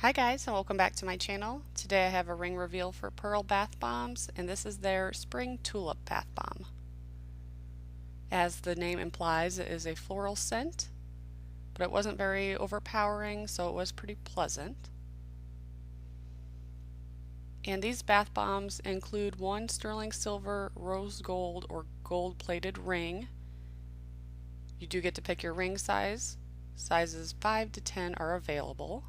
Hi guys, and welcome back to my channel. Today I have a ring reveal for Pearl Bath Bombs, and this is their Spring Tulip Bath Bomb. As the name implies, it is a floral scent, but it wasn't very overpowering, so it was pretty pleasant. And these bath bombs include one sterling silver, rose gold, or gold plated ring. You do get to pick your ring size. Sizes 5 to 10 are available.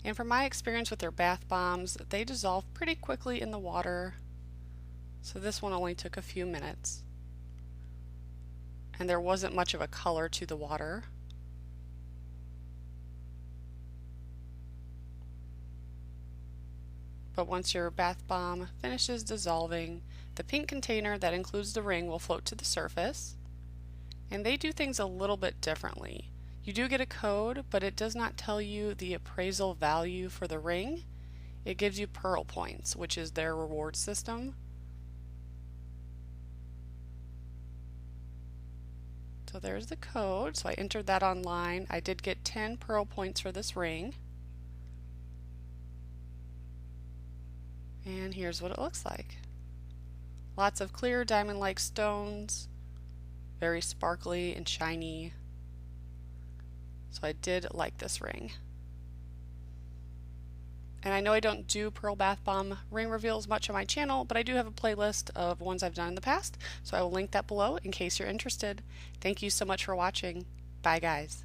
And from my experience with their bath bombs, they dissolve pretty quickly in the water, so this one only took a few minutes. And there wasn't much of a color to the water. But once your bath bomb finishes dissolving, the pink container that includes the ring will float to the surface. And they do things a little bit differently. You do get a code, but it does not tell you the appraisal value for the ring. It gives you pearl points, which is their reward system. So there's the code. So I entered that online. I did get 10 pearl points for this ring. And here's what it looks like. Lots of clear diamond-like stones, very sparkly and shiny. So I did like this ring. And I know I don't do Pearl Bath Bomb ring reveals much on my channel, but I do have a playlist of ones I've done in the past, so I will link that below in case you're interested. Thank you so much for watching. Bye guys.